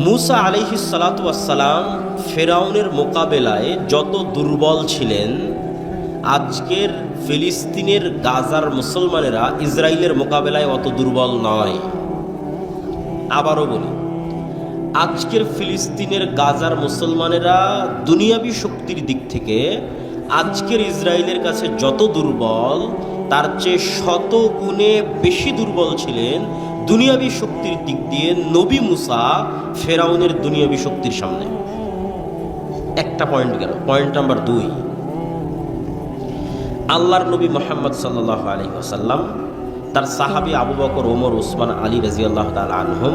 মুসা আলাইহিস সালাতু ওয়াস সালাম ফেরাউনের মোকাবেলায় যত দুর্বল ছিলেন, আজকের ফিলিস্তিনের গাজার মুসলমানেরা ইসরায়েলের মোকাবেলায় অত দুর্বল নয়। আবারও বলি, আজকের ফিলিস্তিনের গাজার মুসলমানেরা দুনিয়াবী শক্তির দিক থেকে আজকের ইসরায়েলের কাছে যত দুর্বল, তার চেয়ে শত গুণে বেশি দুর্বল ছিলেন দুনিয়াবী শক্তির দিক দিয়ে নবী মুসা ফেরাউনের দুনিয়াবী শক্তির সামনে। একটা পয়েন্ট গেল। পয়েন্ট নাম্বার 2, আল্লাহর নবী মুহাম্মদ সাল্লাল্লাহু আলাইহি ওয়াসাল্লাম তার সাহাবী আবু বকর, ওমর, উসমান, আলী রাদিয়াল্লাহু তাআলা আনহুম,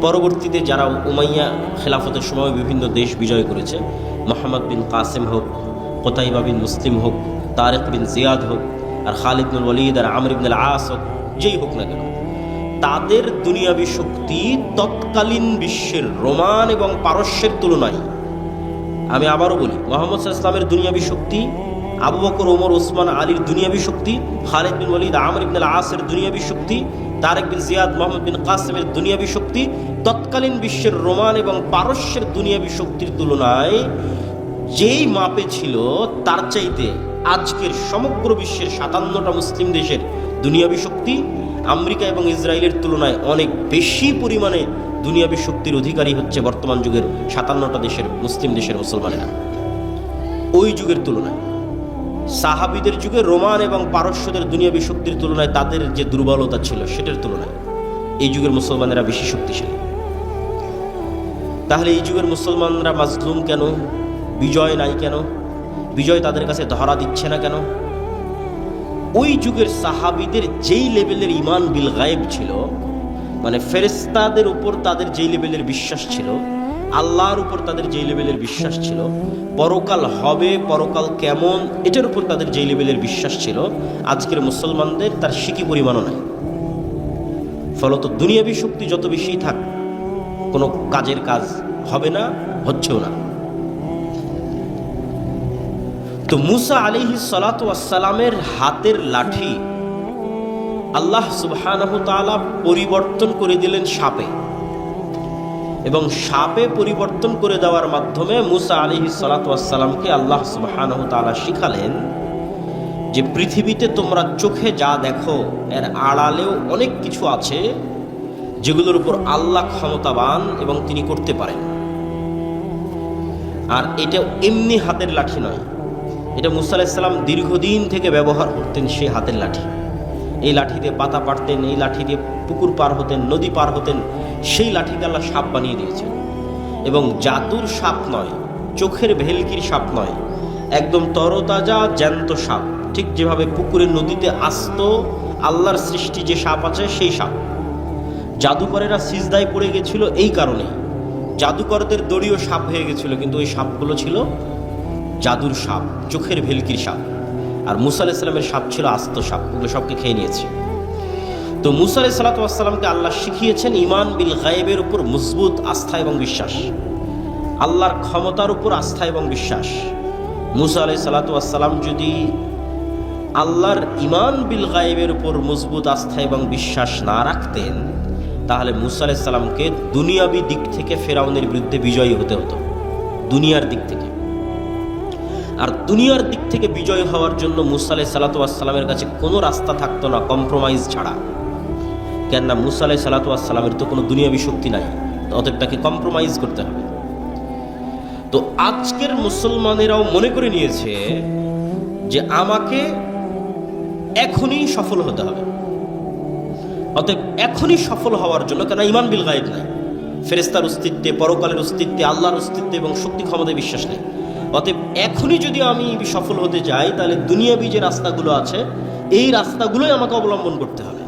পরবর্তীতে যারা উমাইয়া খেলাফতের সময় বিভিন্ন দেশ বিজয় করেছে, মোহাম্মদ বিন কাসেম হোক, কোতাইবা বিন মুসলিম হোক, তারেক বিন জিয়াদ হোক, আর খালিদ বিন ওয়ালিদ, আর আমর ইবনে আস হোক, যেই হোক না কেন, তাদের দুনিয়াবী শক্তি তৎকালীন বিশ্বের রোমান এবং পারস্যের তুলনায়, আমি আবারও বলি, মুহাম্মদ সাল্লাল্লাহু আলাইহি ওয়াসাল্লামের দুনিয়াবী শক্তি, আবু বকর, ওমর, ওসমান, আলীর দুনিয়াবী শক্তি, খালিদ বিন ওয়ালিদ, আমর ইবনে আসের দুনিয়াবী শক্তি, তারেক বিন জিয়াদ, মোহাম্মদ বিন কাসেমের দুনিয়াবী শক্তি তৎকালীন বিশ্বের রোমান এবং পারস্যের দুনিয়াবী শক্তির তুলনায় যেই মাপে ছিল, তার চাইতে আজকের সমগ্র বিশ্বের 57টা মুসলিম দেশের দুনিয়াবী শক্তি আমেরিকা এবং ইসরায়েলের তুলনায় অনেক বেশি পরিমাণে দুনিয়াবী শক্তির অধিকারী হচ্ছে বর্তমান যুগের 57টা দেশের মুসলিম দেশের মুসলমানেরা। ওই যুগের তুলনায়, সাহাবীদের যুগে রোমান এবং পারস্যদের দুনিয়াবী শক্তির তুলনায় তাদের যে দুর্বলতা ছিল, সেটার তুলনায় এই যুগের মুসলমানেরা বেশি শক্তিশালী। তাহলে এই যুগের মুসলমানরা মাজলুম কেন? বিজয় নাই কেন? বিজয় তাদের কাছে ধরা দিচ্ছে না কেন? ওই যুগের সাহাবীদের যেই লেভেলের ঈমান বিল গায়েব ছিল, মানে ফেরেশতাদের উপর তাদের যেই লেভেলের বিশ্বাস ছিল, আল্লাহর উপর তাদের যেই লেভেলের বিশ্বাস ছিল, পরকাল হবে, পরকাল কেমন, এটার উপর তাদের যেই লেভেলের বিশ্বাস ছিল, আজকের মুসলমানদের তার সিকি পরিমাণও নাই। ফলত দুনিয়াবী শক্তি যত বেশি থাক, কোনো কাজের কাজ হবে না, হচ্ছেও না। তো মুসা আলাইহিস সালাতু ওয়াস সালামের হাতের লাঠি আল্লাহ সুবহানাহু তাআলা পরিবর্তন করে দিলেন সাপে, এবং সাপে পরিবর্তন করে দেওয়ার মাধ্যমে মুসা আলাইহিস সালাতু ওয়াস সালামকে আল্লাহ সুবহানাহু তাআলা শিখালেন যে পৃথিবীতে তোমরা চোখে যা দেখো, এর আড়ালেও অনেক কিছু আছে যেগুলোর উপর আল্লাহ ক্ষমতাবান এবং তিনি করতে পারেন। আর এটা এমনি হাতের লাঠি নয়, এটা মুসা আলাইহিস সালাম দীর্ঘদিন থেকে ব্যবহার করতেন সেই হাতের লাঠি। এই লাঠি দিয়ে পাতা পাড়তেন, এই লাঠি দিয়ে পুকুর পার হতেন, নদী পার হতেন। সেই লাঠিকে আল্লাহ সাপ বানিয়ে দিয়েছেন, এবং জাদুর সাপ নয়, চোখের ভেলকির সাপ নয়, একদম তরতাজা জ্যান্ত সাপ। ঠিক যেভাবে পুকুরের নদীতে আস্ত আল্লাহর সৃষ্টি যে সাপ আছে, সেই সাপ। জাদুকরেরা সিজদায় পড়ে গেছিল এই কারণে, জাদুকরদের দড়িও সাপ হয়ে গেছিল, কিন্তু ওই সাপগুলো ছিল জাদুর সাপ, চোখের ভেলকির সাপ। আর মুসা আলাইহিস সালামের সাপ ছিল আস্ত সাপ, ওগুলো সবকে খেয়ে নিয়েছে। তো মুসা আলাইহিস সালামকে আল্লাহ শিখিয়েছেন ঈমান বিল গায়েবের উপর মজবুত আস্থা এবং বিশ্বাস, আল্লাহর ক্ষমতার উপর আস্থা এবং বিশ্বাস। মুসা আলাইহিস সালাম যদি আল্লাহর ঈমান বিল গায়েবের উপর মজবুত আস্থা এবং বিশ্বাস না রাখতেন, তাহলে মুসা আলাইহিস সালামকে দুনিয়াবী দিক থেকে ফেরাউনের বিরুদ্ধে বিজয়ী হতে হতো, দুনিয়ার দিক থেকে। আর দুনিয়ার দিক থেকে বিজয় হওয়ার জন্য মুসা আলাইহিস সালামের কাছে কোনো রাস্তা থাকতো না কম্প্রোমাইজ ছাড়া। কেননা মুসা আলাইহিস সালামের তো কোনো দুনিয়াবী শক্তি নাই, অতএব তাকে কম্প্রোমাইজ করতে হবে। তো আজকের মুসলমানেরাও মনে করে নিয়েছে যে আমাকে এখনই সফল হতে হবে। অতএব এখনই সফল হওয়ার জন্য, কেন ঈমান বিল গায়েব নাই, ফেরেশতার অস্তিত্বে, পরকালের অস্তিত্বে, আল্লাহর অস্তিত্বে এবং শক্তি ক্ষমতায় বিশ্বাস নেই। অতএব এখনই যদি আমি সফল হতে চাই, তাহলে দুনিয়াবী যে রাস্তাগুলো আছে, এই রাস্তাগুলোই আমাকে অবলম্বন করতে হবে।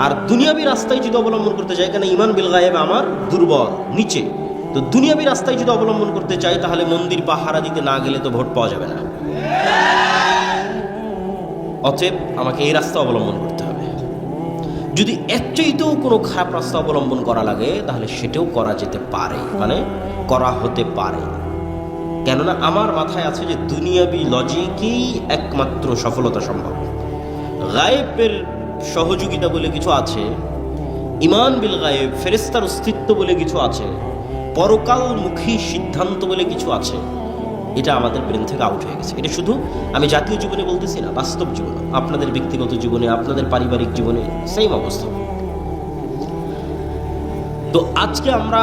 আর দুনিয়াবী রাস্তায় যদি অবলম্বন করতে চাই, কেন ঈমান বিল গায়েব আমার দুর্বল, নিচে, তো দুনিয়াবী রাস্তায় যদি অবলম্বন করতে চাই, তাহলে মন্দির পাহারা দিতে না গেলে তো ভোট পাওয়া যাবে না। অতএব আমাকে এই রাস্তা অবলম্বন করতে হবে। যদি এর চাইতেও কোনো খারাপ রাস্তা অবলম্বন করা লাগে, তাহলে সেটাও করা যেতে পারে, মানে করা হতে পারে। কেননা আমার মাথায় আছে যে দুনিয়াবী লজিকেই একমাত্র সফলতা সম্ভব। গায়েবের সহযোগিতা বলে কিছু আছে, ঈমান বিল গায়েব, ফেরেশতার অস্তিত্ব বলে কিছু আছে, পরকালমুখী সিদ্ধান্ত বলে কিছু আছে, এটা আমাদের ব্রেন থেকে আউট হয়ে গেছে। এটা শুধু আমি জাতীয় জীবনে বলতেছি না, বাস্তব জীবনে, আপনাদের ব্যক্তিগত জীবনে, আপনাদের পারিবারিক জীবনে সেম অবস্থা। তো আজকে আমরা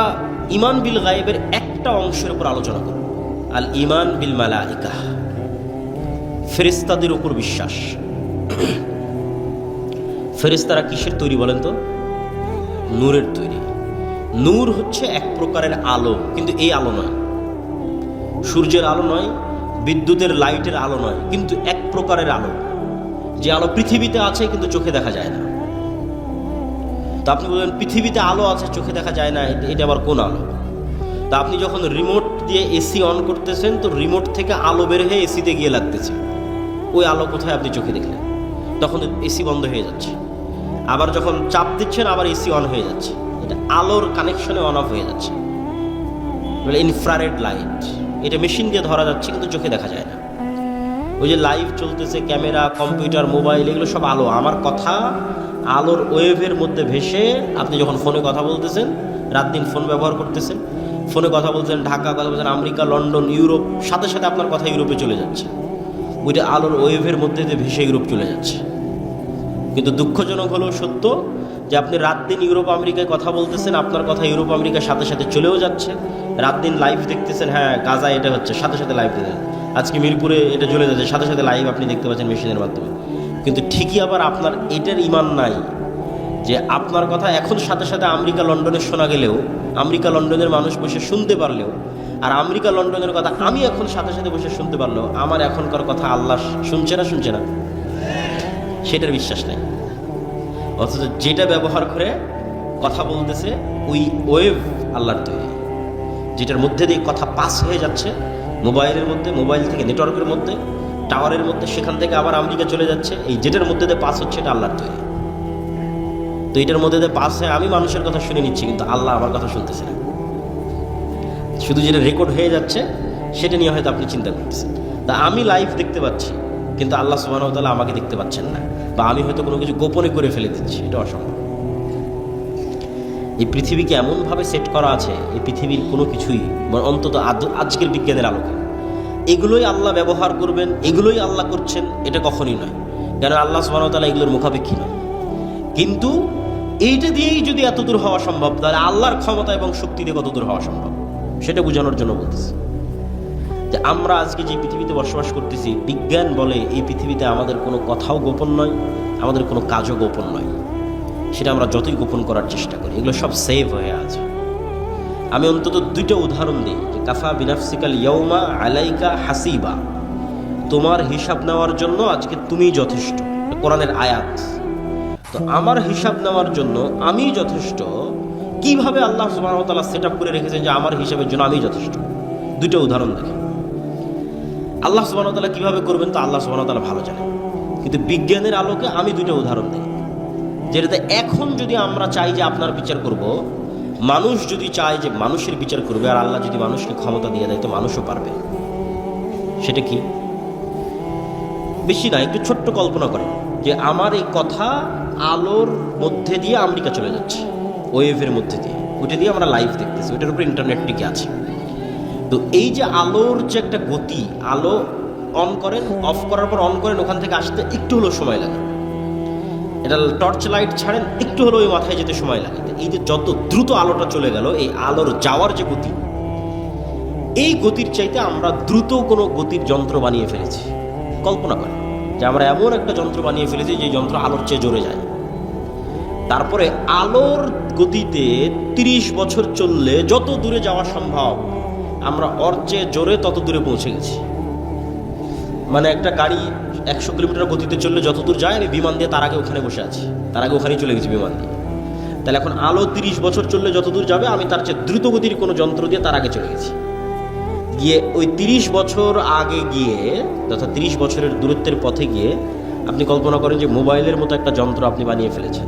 ঈমান বিল গায়েবের একটা অংশের উপর আলোচনা করব, আল ঈমান বিল মালাইকা, ফেরেশতাদের উপর বিশ্বাস। ফেরেশতারা কিসের তৈরি বলেন তো? নূরের তৈরি। নূর হচ্ছে এক প্রকারের আলো, কিন্তু এই আলো নয়, সূর্যের আলো নয়, বিদ্যুতের লাইটের আলো নয়, কিন্তু এক প্রকারের আলো, যে আলো পৃথিবীতে আছে কিন্তু চোখে দেখা যায় না। তো আপনি বলবেন পৃথিবীতে আলো আছে চোখে দেখা যায় না, এটা আবার কোন আলো? তা আপনি যখন রিমোট দিয়ে এসি অন করতেছেন, তো রিমোট থেকে আলো বের হয়ে এসিতে গিয়ে লাগতেছে, ওই আলো কোথায় আপনি চোখে দেখলেন? তখন এসি বন্ধ হয়ে যাচ্ছে। আবার যখন চাপ দিচ্ছেন আবার এসি অন হয়ে যাচ্ছে, এটা আলোর কানেকশনে অন অফ হয়ে যাচ্ছে। ইনফ্রারেড লাইট, এটা মেশিন দিয়ে ধরা যাচ্ছে কিন্তু চোখে দেখা যায় না। ওই যে লাইভ চলতেছে, ক্যামেরা, কম্পিউটার, মোবাইল, এগুলো সব আলো। আমার কথা আলোর ওয়েভের মধ্যে ভেসে, আপনি যখন ফোনে কথা বলতেছেন, রাত দিন ফোন ব্যবহার করতেছেন, ফোনে কথা বলছেন, ঢাকা কথা বলছেন, আমেরিকা, লন্ডন, ইউরোপ, সাথে সাথে আপনার কথা ইউরোপে চলে যাচ্ছে। ওইটা আলোর ওয়েভের মধ্যে দিয়ে ভেসে ইউরোপ চলে যাচ্ছে। কিন্তু দুঃখজনক হলেও সত্য যে আপনি রাত দিন ইউরোপ আমেরিকায় কথা বলতেছেন, আপনার কথা ইউরোপ আমেরিকার সাথে সাথে চলেও যাচ্ছে। রাত দিন লাইভ দেখতেছেন, হ্যাঁ গাজায় এটা হচ্ছে, সাথে সাথে লাইভ দেখতেছেন, আজকে মিরপুরে এটা চলে যাচ্ছে, সাথে সাথে লাইভ আপনি দেখতে পাচ্ছেন মেশিনের মাধ্যমে। কিন্তু ঠিকই আবার আপনার এটার ঈমান নাই যে আপনার কথা এখন সাথে সাথে আমেরিকা লন্ডনে শোনা গেলেও, আমেরিকা লন্ডনের মানুষ বসে শুনতে পারলেও, আর আমেরিকা লন্ডনের কথা আমি এখন সাথে সাথে বসে শুনতে পারলেও, আমার এখনকার কথা আল্লাহ শুনছে না, সেটার বিশ্বাস নেই। অথচ যেটা ব্যবহার করে কথা বলতেছে, ওই ওয়েভ আল্লাহর তৈরি, যেটার মধ্যে দিয়ে কথা পাস হয়ে যাচ্ছে মোবাইলের মধ্যে, মোবাইল থেকে নেটওয়ার্কের মধ্যে, টাওয়ারের মধ্যে, সেখান থেকে আবার আমেরিকা চলে যাচ্ছে, এই যেটার মধ্যে দিয়ে পাস হচ্ছে এটা আল্লাহর তৈরি। তো এটার মধ্যে দিয়ে পাস হয়ে আমি মানুষের কথা শুনে নিচ্ছি, কিন্তু আল্লাহ আমার কথা শুনতেছে না। শুধু যেটা রেকর্ড হয়ে যাচ্ছে সেটা নিয়ে হয়তো আপনি চিন্তা করতেছেন। তা আমি লাইভ দেখতে পাচ্ছি, কিন্তু আল্লাহ সুবহানাহু ওয়া তাআলা আমাকে দেখতে পাচ্ছেন না, বা আমি হয়তো কোনো কিছু গোপনে করে ফেলে দিচ্ছি, এটা অসম্ভব। এই পৃথিবীকে এমনভাবে সেট করা আছে, এই পৃথিবীর কোনো কিছুই, অন্তত আজকের বিজ্ঞানের আলোকে, এগুলোই আল্লাহ ব্যবহার করবেন, এগুলোই আল্লাহ করছেন, এটা কখনই নয়। কারণ আল্লাহ সুবহানাহু ওয়া তাআলা এগুলোর মুখাপেক্ষী নয়। কিন্তু এইটা দিয়েই যদি এত দূর হওয়া সম্ভব, তাহলে আল্লাহর ক্ষমতা এবং শক্তি দিয়ে কত দূর হওয়া সম্ভব, সেটা বোঝানোর জন্য বলতেছি যে আমরা আজকে যে পৃথিবীতে বসবাস করতেছি, বিজ্ঞান বলে এই পৃথিবীতে আমাদের কোনো কথাও গোপন নয়, আমাদের কোনো কাজও গোপন নয়। সেটা আমরা যতই গোপন করার চেষ্টা করি, এগুলো সব সেভ হয়ে আছে। আমি অন্তত দুইটা উদাহরণ দিই, যে কাফা বিনাফসিকাল ইয়াউমা আলাইকা হাসিবা, তোমার হিসাব নেওয়ার জন্য আজকে তুমিই যথেষ্ট, কোরআনের আয়াত। তো আমার হিসাব নেওয়ার জন্য আমি যথেষ্ট, কিভাবে আল্লাহ সুবহানাহু ওয়া তাআলা সেট আপ করে রেখেছেন যে আমার হিসাবের জন্য আমি যথেষ্ট। দুইটা উদাহরণ দেখেন, আল্লাহ সুবহানাহু ওয়া তাআলা কিভাবে করবেন তো আল্লাহ সুবহানাহু ওয়া তাআলা ভালো জানেন। কিন্তু বিজ্ঞানের আলোকে আমি দুইটা উদাহরণ দিই, যেটাতে এখন যদি আমরা চাই যে আপনার বিচার করব, মানুষ যদি চায় যে মানুষের বিচার করবে, আর আল্লাহ যদি মানুষকে ক্ষমতা দিয়ে দেয় তো মানুষও পারবে। সেটা কি? বেশি না, একটু ছোট্ট কল্পনা করেন যে আমার এই কথা আলোর মধ্যে দিয়ে আমেরিকা চলে যাচ্ছে, ওয়েভের মধ্যে দিয়ে, ওইটা দিয়ে আমরা লাইভ দেখতেছি, ওইটার উপরে ইন্টারনেট টিকে আছে। তো এই যে আলোর যে একটা গতি, আলো অন করেন, অফ করার পর অন করেন, ওখান থেকে আসতে একটু হলেও সময় লাগে। এটা টর্চ লাইট ছাড়েন, একটু হলেও ওই মাথায় যেতে সময় লাগে। এই যে যত দ্রুত আলোটা চলে গেল, এই আলোর যাওয়ার যে গতি, এই গতির চাইতে আমরা দ্রুত কোনো গতির যন্ত্র বানিয়ে ফেলেছি। কল্পনা করেন যে আমরা এমন একটা যন্ত্র বানিয়ে ফেলেছি যে যন্ত্র আলোর চেয়ে জোরে যায়। তারপরে আলোর গতিতে 30 বছর চললে যত দূরে যাওয়া সম্ভব, আমরা ওর চেয়ে জোরে তত দূরে পৌঁছে গেছি। মানে একটা গাড়ি 100 কিলোমিটার গতিতে চললে যত দূর যায়, আমি বিমান দিয়ে তার আগে ওখানে বসে আছি, তার আগে ওখানেই চলে গেছি বিমান দিয়ে। তাহলে এখন আলো 30 বছর চললে যত দূর যাবে, আমি তার চেয়ে দ্রুত গতির কোনো যন্ত্র দিয়ে তার আগে চলে গেছি। গিয়ে ওই 30 বছর আগে গিয়ে, তথা 30 বছরের দূরত্বের পথে গিয়ে আপনি কল্পনা করেন যে মোবাইলের মতো একটা যন্ত্র আপনি বানিয়ে ফেলেছেন,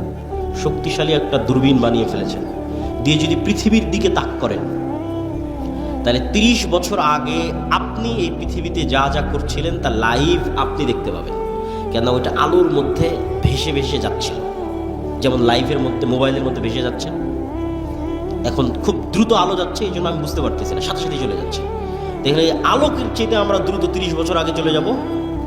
শক্তিশালী একটা দূরবীন বানিয়ে ফেলেছেন, দিয়ে যদি পৃথিবীর দিকে তাক করেন, তাহলে 30 বছর আগে আপনি এই পৃথিবীতে যা যা করছিলেন তা লাইভ আপনি দেখতে পাবেন, কেন ওইটা আলোর মধ্যে ভেসে ভেসে যাচ্ছিল। যেমন লাইভের মধ্যে মোবাইলের মধ্যে ভেসে যাচ্ছেন। এখন খুব দ্রুত আলো যাচ্ছে, এই জন্য আমি বুঝতে পারতেছি না, সাথে সাথেই চলে যাচ্ছে। দেখলে এই আলোকের চেয়ে আমরা দ্রুত 30 বছর আগে চলে যাব,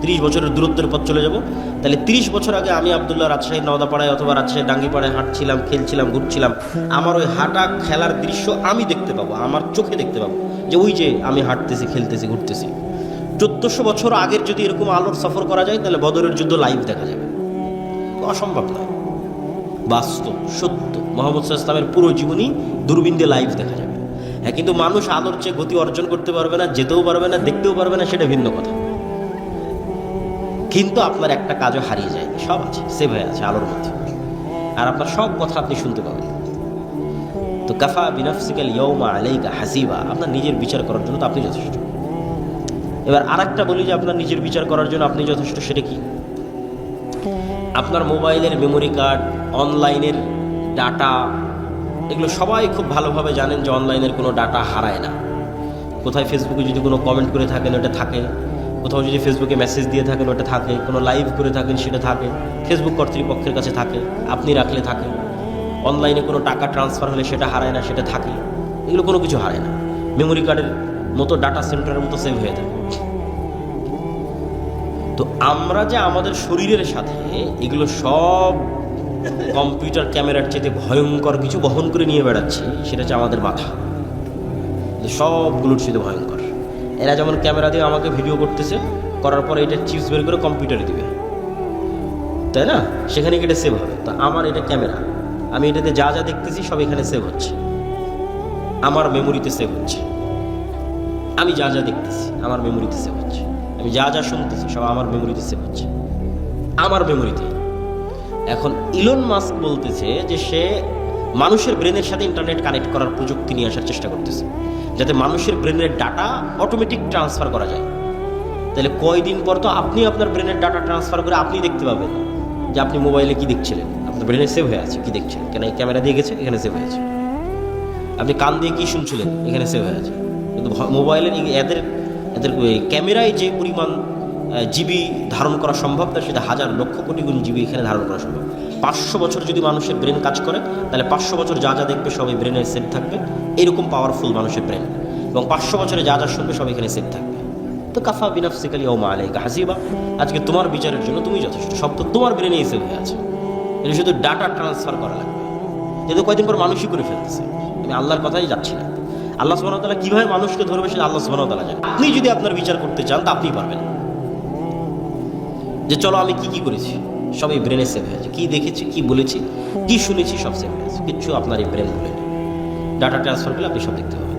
30 বছরের দূরত্বের পথ চলে যাব। তাহলে 30 বছর আগে আমি আবদুল্লাহ রাজশাহী নওদাপাড়ায় অথবা রাজশাহী ডাঙ্গিপাড়ায় হাঁটছিলাম, খেলছিলাম, ঘুরছিলাম, আমার ওই হাঁটা খেলার দৃশ্য আমি দেখতে পাবো, আমার চোখে দেখতে পাবো, যে ওই যে আমি হাঁটতেছি, খেলতেছি, ঘুরতেছি। 1400 বছর আগের যদি এরকম আলোর সফর করা যায়, তাহলে বদরের যুদ্ধ লাইভ দেখা যাবে। অসম্ভব নয়, বাস্তব সত্য। মুহাম্মদ সাল্লাল্লাহু আলাইহি ওয়াসাল্লামের পুরো জীবনী দূরবীন দিয়ে লাইভ দেখা যাবে। হ্যাঁ, কিন্তু মানুষ আলোর চেয়ে গতি অর্জন করতে পারবে না, যেতেও পারবে না, দেখতেও পারবে না, সেটা ভিন্ন কথা। কিন্তু আপনার একটা কাজও হারিয়ে যায়, সব আছে, সেভ হয়ে আছে আলোর মধ্যে, আর আপনার সব কথা আপনি শুনতে পাবেন। তো কাফা বিনাফসিকাল ইয়াউমা আলাইকা হাসিবা, আপনার নিজের বিচার করার জন্য তো আপনি যথেষ্ট। এবার আরেকটা বলি যে আপনার নিজের বিচার করার জন্য আপনি যথেষ্ট, সেটা কি? আপনার মোবাইলের মেমোরি কার্ড, অনলাইনের ডাটা, এগুলো সবাই খুব ভালোভাবে জানেন যে অনলাইনের কোনো ডাটা হারায় না। কোথায় ফেসবুকে যদি কোনো কমেন্ট করে থাকেন ওটা থাকে, কোথাও যদি ফেসবুকে মেসেজ দিয়ে থাকেন ওটা থাকে, কোনো লাইভ করে থাকেন সেটা থাকে, ফেসবুক কর্তৃপক্ষের কাছে থাকে, আপনি রাখলে থাকে। অনলাইনে কোনো টাকা ট্রান্সফার হলে সেটা হারায় না, সেটা থাকে। এগুলো কোনো কিছু হারায় না, মেমোরি কার্ডের মতো, ডাটা সেন্টারের মতো সেভ হয়ে থাকে। তো আমরা যে আমাদের শরীরের সাথে এগুলো সব কম্পিউটার ক্যামেরার চেয়ে ভয়ঙ্কর কিছু বহন করে নিয়ে বেড়াচ্ছি, সেটা হচ্ছে আমাদের মাথা। সবগুলোর চেয়ে ভয়ঙ্কর। এরা যেমন ক্যামেরা দিয়ে আমাকে ভিডিও করতেছে, করার পরে এটা চিপস বের করে কম্পিউটারে দিবে, তাই না? সেখানে এটা সেভ হবে। তো আমার এটা ক্যামেরা, আমি এটাতে যা যা দেখতেছি সব এখানে সেভ হচ্ছে, আমার মেমোরিতে সেভ হচ্ছে। আমি যা যা দেখতেছি আমার মেমোরিতে সেভ হচ্ছে, আমি যা যা শুনতেছি সব আমার মেমোরিতে সেভ হচ্ছে, আমার মেমোরিতে। এখন ইলন মাস্ক বলতেছে যে সে মানুষের ব্রেনের সাথে ইন্টারনেট কানেক্ট করার প্রযুক্তি নিয়ে আসার চেষ্টা করতেছে, যাতে মানুষের ব্রেনের ডাটা অটোমেটিক ট্রান্সফার করা যায়। তাহলে কয়দিন পর তো আপনি আপনার ব্রেনের ডাটা ট্রান্সফার করে আপনি দেখতে পাবেন যে আপনি মোবাইলে কি দেখছিলেন, আপনার ব্রেনে সেভ হয়ে আছে কি দেখছিলেন, কেন এই ক্যামেরা দিয়ে গেছে, এখানে সেভ হয়েছে। আপনি কান দিয়ে কি শুনছিলেন, এখানে সেভ হয়ে আছে। কিন্তু মোবাইলের এদের ক্যামেরায় যে পরিমাণ জিবি ধারণ করা সম্ভব, তার সেটা হাজার লক্ষ কোটি গুণ জিবি এখানে ধারণ করা সম্ভব। 500 বছর যদি মানুষের ব্রেন কাজ করে, তাহলে 500 বছর যা যা দেখবে সব এই ব্রেনের সেভ থাকবে। এরকম পাওয়ারফুল মানুষের ব্রেন, এবং 500 বছরে যা যা শুনবে সব এখানে সেভ থাকবে। তো কাফা বিনাফসিকাল ইয়াউমা আলাইকা হাসিবা, আজকে তোমার বিচারের জন্য তুমি যথেষ্ট, সব তো তোমার ব্রেনেই সেভ হয়ে আছে। এটা শুধু ডাটা ট্রান্সফার করা লাগবে, যেহেতু কয়েকদিন পর মানুষই করে ফেলতেছে। আমি আল্লাহর কথাই যাচ্ছি না। আল্লাহ সুবহানাহু ওয়া তাআলা কীভাবে মানুষকে ধরবে সেটা আল্লাহ সুবহানাহু ওয়া তাআলা জানেন। আপনি যদি আপনার বিচার করতে চান তা আপনিই পারবেন, যে চলো আমি কি কি করেছি সব এই ব্রেনে সেভ হয়েছে, কি দেখেছি, কি বলেছি, কি শুনেছি, সব সেভ হয়েছে। কিচ্ছু আপনার এই ব্রেন ভুলে নেই। ডাটা ট্রান্সফার করলে আপনি সব দেখতে পাবেন।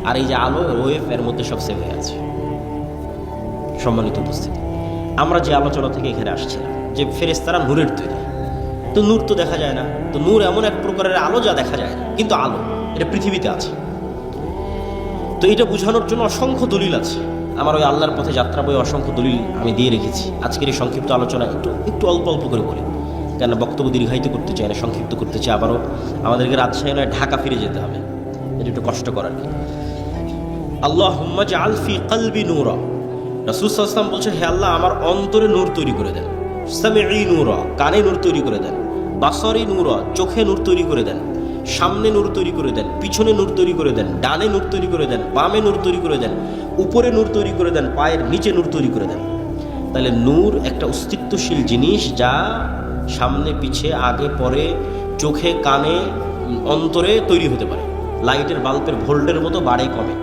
আর এই যে আলো ওয়েভ, এর মধ্যে সব সেভ হয়ে আছে। সম্মানিত উপস্থিতি, আমরা যে আলোচনা থেকে এখানে আসছিলাম যে ফেরেশতারা নূরের তৈরি, তো নূর তো দেখা যায় না। তো নূর এমন এক প্রকারের আলো যা দেখা যায় না, কিন্তু আলো এটা পৃথিবীতে আছে। তো এটা বোঝানোর জন্য অসংখ্য দলিল আছে। আমার ওই আল্লাহর পথে যাত্রা বই অসংখ্য দলিল আমি দিয়ে রেখেছি। আজকের এই সংক্ষিপ্ত আলোচনা একটু অল্প অল্প করে বলি, কেন বক্তব্য দীর্ঘায়িত করতে চাই না, সংক্ষিপ্ত করতে চাই। আবারও আমাদেরকে রাজশাহী নয় ঢাকা ফিরে যেতে হবে, এটা একটু কষ্ট করার কি। আল্লাহুম্মা জাআল ফি কলবি নূরা, রাসূল সাল্লাল্লাহু আলাইহি ওয়াসাল্লাম বলছেন, হে আল্লাহ আমার অন্তরে নূর তৈরি করে দেন। সামিঈ নূরা, কানে নূর তৈরি করে দেন। বাসারি নূরা, চোখে নূর তৈরি করে দেন। সামনে নূর তৈরি করে দেন, পিছনে নূর তৈরি করে দেন, ডানে নূর তৈরি করে দেন, বামে নূর তৈরি করে দেন, উপরে নূর তৈরি করে দেন, পায়ের নিচে নূর তৈরি করে দেন। তাহলে নূর একটা অস্তিত্বশীল জিনিস, যা সামনে পিছে আগে পরে চোখে কানে অন্তরে তৈরি হতে পারে। লাইটের বাল্বের ভোল্টের মতো বাড়ে কমে।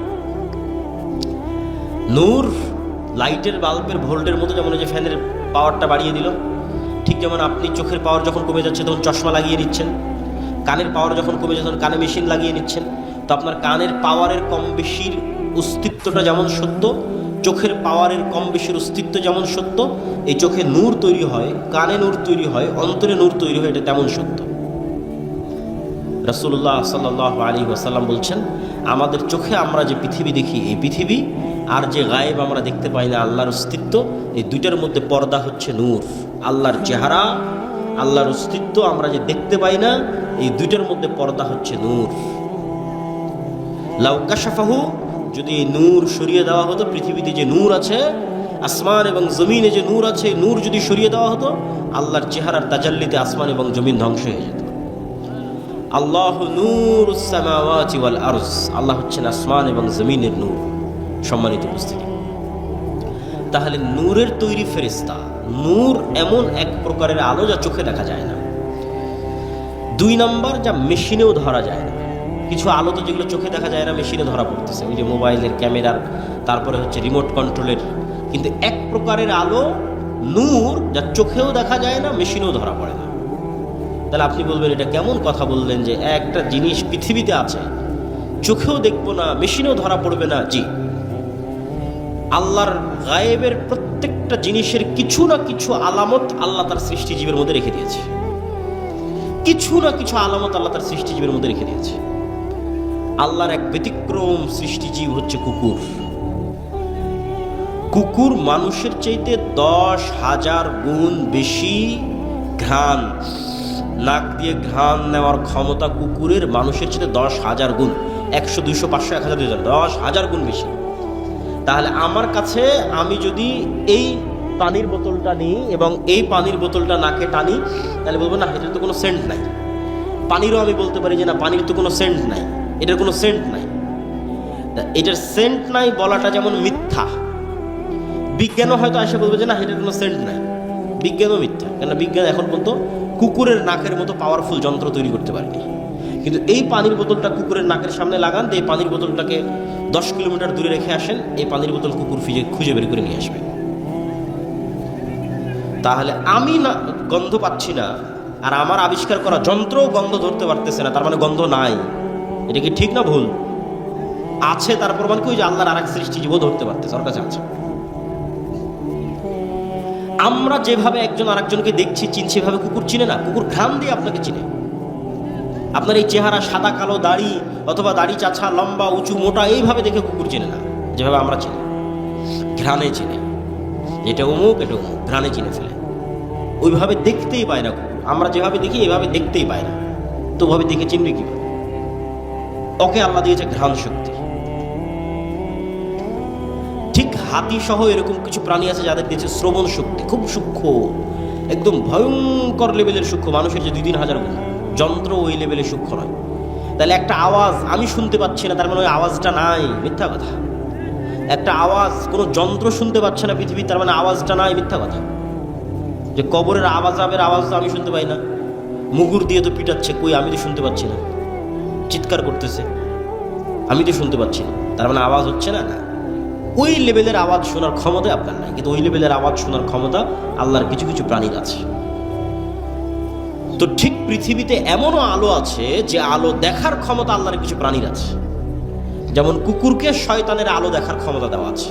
নূর লাইটের বাল্বের ভোল্টের মতো, যেমন যে ফ্যানের পাওয়ারটা বাড়িয়ে দিল, ঠিক যেমন আপনি চোখের পাওয়ার যখন কমে যাচ্ছে তখন চশমা লাগিয়ে নিচ্ছেন, কানের পাওয়ার যখন কমে যাচ্ছে তখন কানে মেশিন লাগিয়ে নিচ্ছেন। তো আপনার কানের পাওয়ারের কম বেশির অস্তিত্বটা যেমন সত্য, চোখের পাওয়ারের কম বেশির অস্তিত্ব যেমন সত্য, এই চোখে নূর তৈরি হয়, কানে নূর তৈরি হয়, অন্তরে নূর তৈরি হয়, এটা তেমন সত্য। রাসূলুল্লাহ সাল্লাল্লাহু আলাইহি ওয়াসাল্লাম বলছেন, আমাদের চোখে আমরা যে পৃথিবী দেখি, এই পৃথিবী আর যে গায়েব আমরা দেখতে পাই না, আল্লাহর অস্তিত্ব, এই দুইটার মধ্যে পর্দা হচ্ছে নূর। আল্লাহর চেহারা, আল্লাহর অস্তিত্ব আমরা যে দেখতে পাই না, এই দুইটার মধ্যে পর্দা হচ্ছে নূর। লাউ কাশাফাহু, যদি এই নূর সরিয়ে দেওয়া হতো, পৃথিবীতে যে নূর আছে আসমান এবং জমিনে যে নূর আছে, নূর যদি সরিয়ে দেওয়া হতো, আল্লাহর চেহারার তাজাল্লিতে আসমান এবং জমিন ধ্বংস হয়ে যেত। আল্লাহু নূরুস সামাওয়াতি ওয়াল আরজ, আল্লাহ হচ্ছেন আসমান এবং জমিনের নূর। সম্মানিত উপস্থিতি, তাহলে নূরের তৈরি ফেরেশতা। নূর এমন এক প্রকারের আলো যা চোখে দেখা যায় না। 2 নাম্বার, যা মেশিনেও ধরা যায় না। কিছু আলো তো যেগুলো চোখে দেখা যায় না, মেশিনে ধরা পড়তেছে, ওই যে মোবাইলের ক্যামেরার, তারপরে হচ্ছে রিমোট কন্ট্রোলের। কিন্তু এক প্রকারের আলো নূর, যা চোখেও দেখা যায় না, মেশিনেও ধরা পড়ে না। তাহলে আপনি বলবেন এটা কেমন কথা বললেন যে একটা জিনিস পৃথিবীতে আছে, চোখেও দেখবো না, মেশিনেও ধরা পড়বে না? জি, আল্লাহর গায়েবের প্রত্যেকটা জিনিসের কিছু না কিছু আলামত আল্লাহ তার সৃষ্টিজীবের মধ্যে রেখে দিয়েছে। কিছু না কিছু আলামত আল্লাহ তার সৃষ্টিজীবের মধ্যে রেখে দিয়েছে। আল্লাহর এক ব্যতিক্রম সৃষ্টিজীব হচ্ছে কুকুর। কুকুর মানুষের চাইতে 10,000 গুণ বেশি ঘ্রাণ, নাক দিয়ে ঘ্রাণ নেওয়ার ক্ষমতা কুকুরের মানুষের চাইতে 10,000 গুণ। 100, 200, 500, 1000, 2000, 10,000 গুণ বেশি। তাহলে আমার কাছে, আমি যদি এই পানির বোতলটা নিই এবং এই পানির বোতলটা নাকে টানি, তাহলে বলবো না এটার তো কোনো সেন্ট নাই। পানিরও আমি বলতে পারি যে না, পানির তো কোনো সেন্ট নাই, এটার কোনো সেন্ট নাই। এটার সেন্ট নাই বলাটা যেমন মিথ্যা, বিজ্ঞানও হয়তো এসে বলবে যে না এটার কোনো সেন্ট নাই। বিজ্ঞানও মিথ্যা, কেন বিজ্ঞান এখন পর্যন্ত কুকুরের নাকের মতো পাওয়ারফুল যন্ত্র তৈরি করতে পারেনি। কিন্তু এই পানির বোতলটা কুকুরের নাকের সামনে লাগান, এই পানির বোতলটাকে 10 কিলোমিটার দূরে রেখে আসেন, এই পানির বোতল কুকুর খুঁজে বের করে নিয়ে আসবে। তাহলে আমি না গন্ধ পাচ্ছি না, আর আমার আবিষ্কার করা যন্ত্রও গন্ধ ধরতে পারতেছে না, তার মানে গন্ধ নাই। এটা কি ঠিক না ভুল? আছে, তার প্রমাণ কি? ওই যে আল্লাহর আরেক সৃষ্টিজীবও ধরতে পারতেছে, ওর কাছে আছে। আমরা যেভাবে একজন আরেকজনকে দেখছি, চিনছি, সেভাবে কুকুর চিনে না। কুকুর ঘ্রাণ দিয়ে আপনাকে চিনে। আপনার এই চেহারা, সাদা কালো দাড়ি, অথবা দাড়ি চাছা, লম্বা, উঁচু, মোটা, এইভাবে দেখে কুকুর চেনে না, যেভাবে আমরা চিনি। ঘ্রাণে চিনে, এটা অমুক, এটা অমুক, ঘ্রাণে চিনে ফেলে। ওইভাবে দেখতেই পায় না কুকুর। আমরা যেভাবে দেখি এভাবে দেখতেই পায় না, তো ওভাবে দেখে চিনবে কিভাবে? ওকে আল্লাহ দিয়েছে ঘ্রাণ শক্তি। ঠিক হাতি সহ এরকম কিছু প্রাণী আছে যাদের দিয়েছে শ্রবণ শক্তি, খুব সূক্ষ্ম, একদম ভয়ঙ্কর লেভেলের সূক্ষ্ম। মানুষের যে 2-3 হাজার গুণ, যন্ত্র ওই লেভেলে সূক্ষ্ম নয়। তাহলে একটা আওয়াজ আমি শুনতে পাচ্ছি না, তার মানে ওই আওয়াজটা নাই, মিথ্যা কথা। একটা আওয়াজ কোনো যন্ত্র শুনতে পাচ্ছে না পৃথিবী, তার মানে আওয়াজটা নাই, মিথ্যা কথা। যে কবরের আওয়াজের আওয়াজ তো আমি শুনতে পাই না, মুগুর দিয়ে তো পিটাচ্ছে, কই আমি তো শুনতে পাচ্ছি না, চিৎকার করতেছে, আমি তো শুনতে পাচ্ছি না, তার মানে আওয়াজ হচ্ছে না। না, ওই লেভেলের আওয়াজ শোনার ক্ষমতা আপনার নাই, কিন্তু ওই লেভেলের আওয়াজ শোনার ক্ষমতা আল্লাহর কিছু কিছু প্রাণীর আছে। তো ঠিক পৃথিবীতে এমনও আলো আছে যে আলো দেখার ক্ষমতা আল্লাহর কিছু প্রাণীর আছে। যেমন কুকুরকে শয়তানের আলো দেখার ক্ষমতা দেওয়া আছে,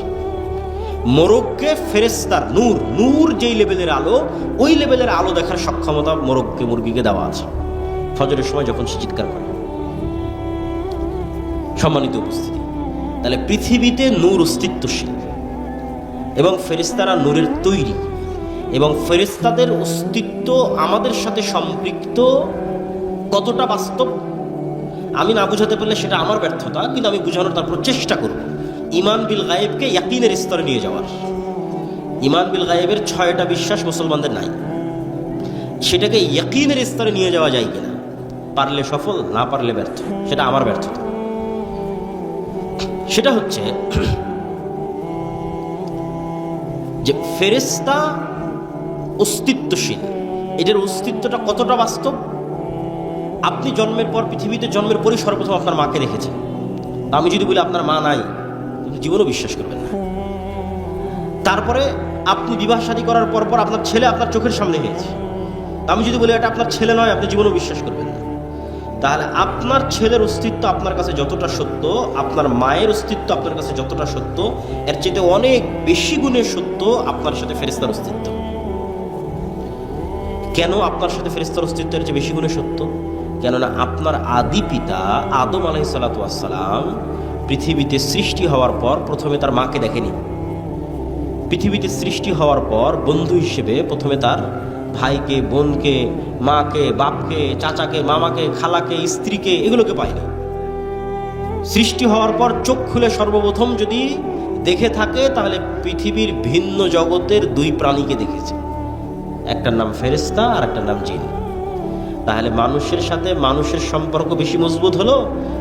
মোরগকে ফেরেশতার নূর, নূর যেই লেভেলের আলো, ওই লেভেলের আলো দেখার সক্ষমতা মোরগকে, মুরগিকে দেওয়া আছে ফজরের সময় যখন সে চিৎকার করে। সম্মানিত উপস্থিতি, তাহলে পৃথিবীতে নূর অস্তিত্বশীল এবং ফেরেশতারা নূরের তৈরি, এবং ফেরেশতাদের অস্তিত্ব আমাদের সাথে সম্পৃক্ত কতটা বাস্তব আমি না বুঝাতে পারলে সেটা আমার ব্যর্থতা, কিন্তু আমি বুঝানোর তারপর চেষ্টা করব। ঈমান বিল গায়েবকে ইয়াকিনের স্তরে নিয়ে যাওয়ার। ঈমান বিল গায়েবের 6টা বিশ্বাস মুসলমানদের নাই, সেটাকে ইয়াকিনের স্তরে নিয়ে যাওয়া যায় কিনা, পারলে সফল, না পারলে ব্যর্থ, সেটা আমার ব্যর্থতা। সেটা হচ্ছে যে ফেরেশতা অস্তিত্বশীল, এটার অস্তিত্বটা কতটা বাস্তব। আপনি জন্মের পর, পৃথিবীতে জন্মের পরই সর্বপ্রথম আপনার মাকে দেখেছেন। আমি যদি বলি আপনার মা নাই, আপনি জীবনও বিশ্বাস করবেন না। তারপরে আপনি বিবাহ শাদী করার পর পর আপনার ছেলে আপনার চোখের সামনে হয়েছে, আমি যদি বলি এটা আপনার ছেলে নয়, আপনি জীবনও বিশ্বাস করবেন না। তাহলে আপনার ছেলের অস্তিত্ব আপনার কাছে যতটা সত্য, আপনার মায়ের অস্তিত্ব আপনার কাছে যতটা সত্য, এর চেয়ে অনেক বেশি গুণে সত্য আপনার সাথে ফেরেশতার অস্তিত্ব। কেন আপনার সাথে ফেরেশতার অস্তিত্ব এর চেয়ে বেশি গুণে সত্য? কেননা আপনার আদি পিতা আদম আলাইহিস সালাতু ওয়াস সালাম পৃথিবীতে সৃষ্টি হওয়ার পর প্রথমে তার মাকে দেখেনি। পৃথিবীতে সৃষ্টি হওয়ার পর বন্ধু হিসেবে প্রথমে তার ভাইকে, বোনকে, মাকে, বাপকে, চাচাকে, মামাকে, খালাকে, স্ত্রীকে, এগুলোকে পায়নি। সৃষ্টি হওয়ার পর চোখ খুলে সর্বপ্রথম যদি দেখে থাকে তাহলে পৃথিবীর ভিন্ন জগতের দুই প্রাণীকে দেখেছে, একটার নাম ফেরেশতা আর একটার নাম জিন। তাহলে মানুষের সাথে মানুষের সম্পর্ক বেশি মজবুত হলো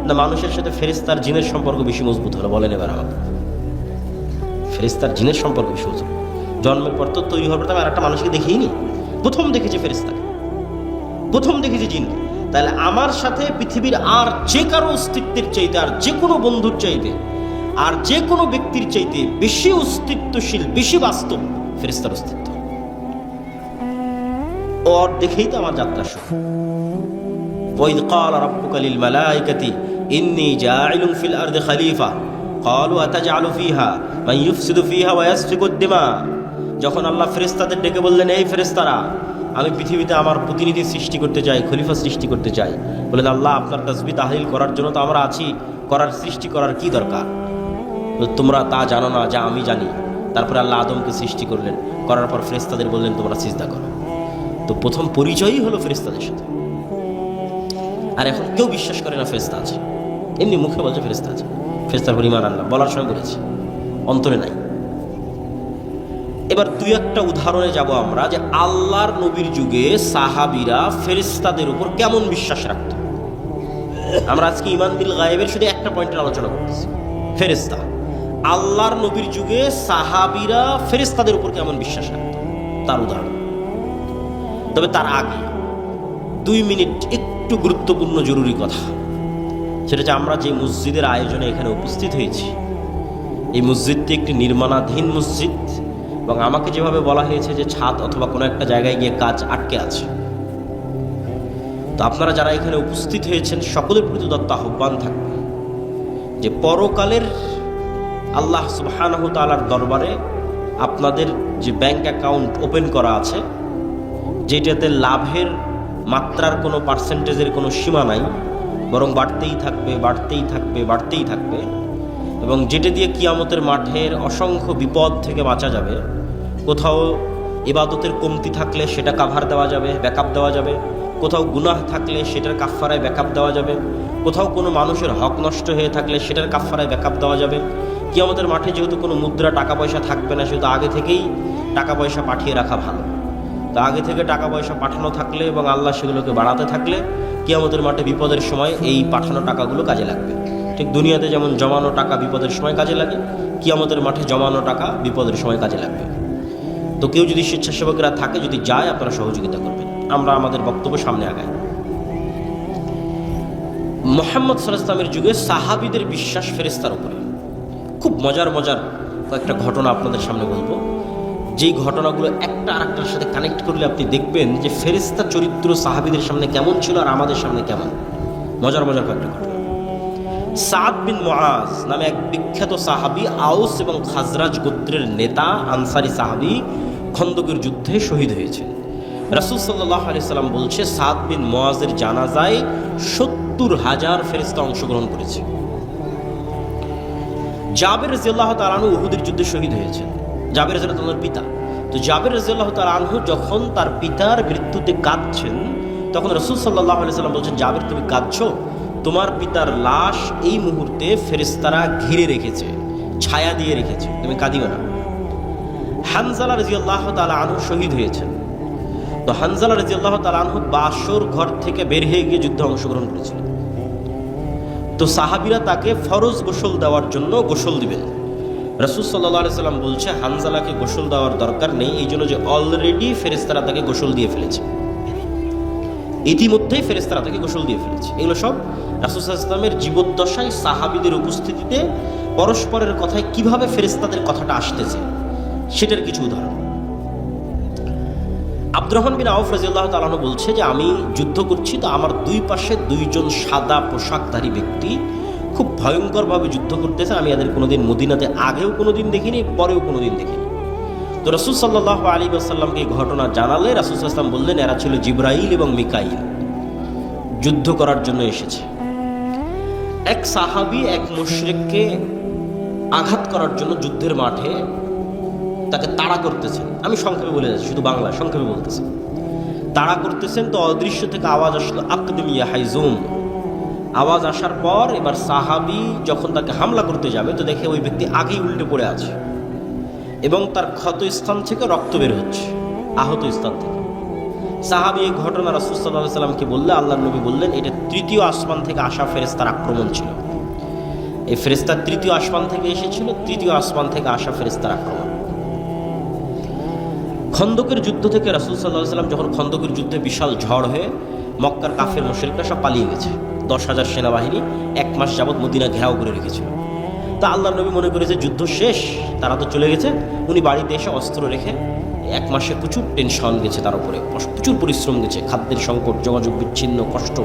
না মানুষের সাথে ফেরেশতার জিনের সম্পর্ক বেশি মজবুত হলো? বলেন এবার আমাকে। ফেরেশতার জিনের সম্পর্ক বেশি মজবুত। জন্মের পর তো তৈরি হওয়ার পর আর একটা মানুষকে দেখিনি, প্রথম দেখেছি ফেরেশতাকে, প্রথম দেখেছি জিনকে। তাহলে আমার সাথে পৃথিবীর আর যে কারো অস্তিত্বের চাইতে, আর যে কোনো বন্ধুর চাইতে, আর যে কোনো ব্যক্তির চাইতে বেশি অস্তিত্বশীল, বেশি বাস্তব ফেরেশতার অস্তিত্ব। ওর দেখেই তো আমার যাত্রা শুরু। ওয়াইদ ক্বালা রাব্বুকা লিল মালাইকাতি ইন্নী জাইলুন ফিল আরদি খলিফা ক্বালু আতাজআলু ফিহা মান ইউফসিদু ফিহা ওয়া ইয়াসফিকুদ দিমা। যখন আল্লাহ ফেরেশতাদের ডেকে বললেন, এই ফেরেশতারা, আমি পৃথিবীতে আমার প্রতিনিধি সৃষ্টি করতে চাই, খলিফা সৃষ্টি করতে চাই। বললেন, আল্লাহ, আপনার তাসবিহ তাহলিল করার জন্য তো আমরা আছি, করার সৃষ্টি করার কি দরকার? তোমরা তা জানো না যা আমি জানি। তারপরে আল্লাহ আদমকে সৃষ্টি করলেন, করার পর ফেরেশতাদের বললেন তোমরা সিজদা করো। তো প্রথম পরিচয়ই হলো ফেরেশতাদের সাথে। আর এখন কেউ বিশ্বাস করে না ফেরেশতা আছে, এমনি মুখে বলছে ফেরেশতা আছে, ফেরেশতার উপর ঈমান আনলাম, বলার সময় বলেছি, অন্তরে নাই। এবার দুই একটা উদাহরণে যাব আমরা, যে আল্লাহর নবীর যুগে সাহাবীরা ফেরেশতাদের উপর কেমন বিশ্বাস রাখত। আমরা আজকে ঈমান বিল গায়েবের শুধু একটা পয়েন্টের আলোচনা করতেছি, ফেরেশতা। আল্লাহর নবীর যুগে সাহাবীরা ফেরেশতাদের উপর কেমন বিশ্বাস রাখত তার উদাহরণ। তবে তার আগে 2 মিনিট একটু গুরুত্বপূর্ণ জরুরি কথা, সেটা হচ্ছে আমরা যে মসজিদের আয়োজনে এখানে উপস্থিত হয়েছি, এই মসজিদটি একটি নির্মাণাধীন মসজিদ, এবং আমাকে যেভাবে বলা হয়েছে যে ছাদ অথবা কোনো একটা জায়গায় গিয়ে কাজ আটকে আছে। তো আপনারা যারা এখানে উপস্থিত হয়েছেন সকলের প্রতি দত্ত আহ্বান থাকবে যে পরকালের আল্লাহ সুবহানাহু তাআলার দরবারে আপনাদের যে ব্যাংক অ্যাকাউন্ট ওপেন করা আছে, যেটাতে লাভের মাত্রার কোনো পার্সেন্টেজের কোনো সীমা নাই, বরং বাড়তেই থাকবে, বাড়তেই থাকবে, বাড়তেই থাকবে, এবং যেটা দিয়ে কিয়ামতের মাঠের অসংখ্য বিপদ থেকে বাঁচা যাবে। কোথাও ইবাদতের কমতি থাকলে সেটা কাভার দেওয়া যাবে, ব্যাকআপ দেওয়া যাবে। কোথাও গুনাহ থাকলে সেটার কাফফারায় ব্যাকআপ দেওয়া যাবে। কোথাও কোনো মানুষের হক নষ্ট হয়ে থাকলে সেটার কাফফারায় ব্যাকআপ দেওয়া যাবে। কিয়ামতের মাঠে যেহেতু কোনো মুদ্রা টাকা পয়সা থাকবে না, সেহেতু আগে থেকেই টাকা পয়সা পাঠিয়ে রাখা ভালো। তো আগে থেকে টাকা পয়সা পাঠানো থাকলে এবং আল্লাহ সেগুলোকে বাড়াতে থাকলে কিয়ামতের মাঠে বিপদের সময় এই পাঠানো টাকাগুলো কাজে লাগবে। ঠিক দুনিয়াতে যেমন জমানো টাকা বিপদের সময় কাজে লাগে, কিয়ামতের মাঠে জমানো টাকা বিপদের সময় কাজে লাগবে। তো কেউ যদি স্বেচ্ছাসেবকরা থাকে, যদি যায়, আপনারা সহযোগিতা করবেন। আমরা আমাদের বক্তব্য সামনে আগাই। মুহাম্মদ সাল্লাল্লাহু আলাইহি ওয়াসাল্লামের যুগে সাহাবীদের বিশ্বাস ফেরেশতার উপরে। খুব মজার মজার কয়েকটা ঘটনা আপনাদের সামনে বলবো, যেই ঘটনাগুলো একটা আরেকটার সাথে কানেক্ট করলে আপনি দেখবেন যে ফেরেশতা চরিত্র সাহাবীদের সামনে কেমন ছিল আর আমাদের সামনে কেমন। মজার মজার কয়েকটা ঘটনা। সাদ বিন মুআজ নামে এক বিখ্যাত সাহাবী, আউস এবং খাজরাজ গোত্রের নেতা, আনসারী সাহাবী, খন্দকের যুদ্ধে শহীদ হয়েছেন। রাসূল সাল্লাল্লাহু আলাইহি সাল্লাম বলছে, সাদ বিন মুআজের জানাজায় ৭০,০০০ ফেরেশতা অংশগ্রহণ করেছে। জাবের রাদিয়াল্লাহু তাআলা আনহু উহুদের যুদ্ধে শহীদ হয়েছেন। জাবের রাদিয়াল্লাহু তাআলার পিতা। তো জাবের রাদিয়াল্লাহু তাআলা আনহু যখন তার পিতার মৃত্যুতে কাঁদছেন, তখন রাসূল সাল্লাল্লাহু আলাইহি সাল্লাম বলছেন, জাবের, তুমি কাঁদছো? তোমার পিতার লাশ এই মুহূর্তে ফেরেশতারা ঘিরে রেখেছে, ছায়া দিয়ে রেখেছে, তুমি কাঁদিও না। হানজালা রাদিয়াল্লাহু তাআলা আনহু শহীদ হয়েছেন। তো হানজালা রাদিয়াল্লাহু তাআলা আনহু বাসর ঘর থেকে বের হয়ে গিয়ে যুদ্ধে অংশগ্রহণ করেছিলেন। তো সাহাবীরা তাকে ফরজ গোসল দেওয়ার জন্য গোসল দিবেন। রাসূল সাল্লাল্লাহু আলাইহি সাল্লাম বলছে, হানজালাকে গোসল দেওয়ার দরকার নেই, এই জন্য যে অলরেডি ফেরেশতারা তাকে গোসল দিয়ে ফেলেছে, ইতিমধ্যেই ফেরেশতারা তাকে গোসল দিয়ে ফেলেছে। এগুলো সব রাসূল সাল্লাল্লাহু আলাইহি ওয়াসাল্লামের জীবদ্দশায় সাহাবীদের উপস্থিতিতে পরস্পরের কথায় কিভাবে ফেরেশতাদের কথাটা আসতেছে সেটার কিছু উদাহরণ। আব্দুর রহমান বিন আউফ রাদিয়াল্লাহু তাআলা আনহু বলছে যে আমি যুদ্ধ করছি, তো আমার দুই পাশে দুইজন সাদা পোশাকধারী ব্যক্তি খুব ভয়ঙ্করভাবে যুদ্ধ করতেছে। আমি এদের কোনোদিন মদিনাতে আগেও কোনোদিন দেখিনি, পরেও কোনোদিন দেখিনি। তো রাসূল সাল্লাল্লাহু আলাইহি ওয়াসাল্লামকে এই ঘটনা জানালে রাসূল সাল্লাল্লাহু আলাইহি ওয়াসাল্লাম বললেন, এরা ছিল জিবরাইল এবং মিকাইল, যুদ্ধ করার জন্য এসেছে। এক সাহাবী এক মুশরিককে আঘাত করার জন্য যুদ্ধের মাঠে তাকে তাড়া করতেছেন। আমি সংক্ষেপে বলে যাচ্ছি, শুধু বাংলা সংক্ষেপে বলতেছি। তাড়া করতেছেন, তো অদৃশ্য থেকে আওয়াজ আসলো, আকদিম ইয়া হাইজুম, আওয়াজ আসার পর এবার সাহাবী যখন তাকে হামলা করতে যাবে তো দেখে ওই ব্যক্তি আগেই উল্টে পড়ে আছে এবং তার ক্ষত স্থান থেকে রক্ত বের হচ্ছে, আহত স্থান থেকে। সাহাবী এই ঘটনা রাসূল সাল্লাল্লাহু আলাইহি ওয়াসাল্লামকে বললে আল্লাহর নবী বললেন এটা তৃতীয় আসমান থেকে আসা ফেরেশতার আক্রমণ ছিল। এই ফেরেশতা তৃতীয় আসমান থেকে এসেছিল, তৃতীয় আসমান থেকে আসা ফেরেশতার আক্রমণ। খন্দকের যুদ্ধ থেকে রাসূল সাল্লাল্লাহু আলাইহি ওয়াসাল্লাম যখন খন্দকের যুদ্ধে বিশাল ঝড় হয়ে মক্কার কাফের মুশরিকরা সব পালিয়ে গেছে, 10,000 সেনাবাহিনী 1 মাস যাবৎ মদিনা ঘেরাও করে রেখেছিল। তা আল্লাহর নবী মনে করেছে যুদ্ধ শেষ, তারা তো চলে গেছে। উনি বাড়িতে এসে অস্ত্র রেখে 1 মাসে প্রচুর টেনশন গেছে, তার উপরে প্রচুর পরিশ্রম গেছে, খাদ্যের সংকট, যোগাযোগ বিচ্ছিন্ন, কষ্ট।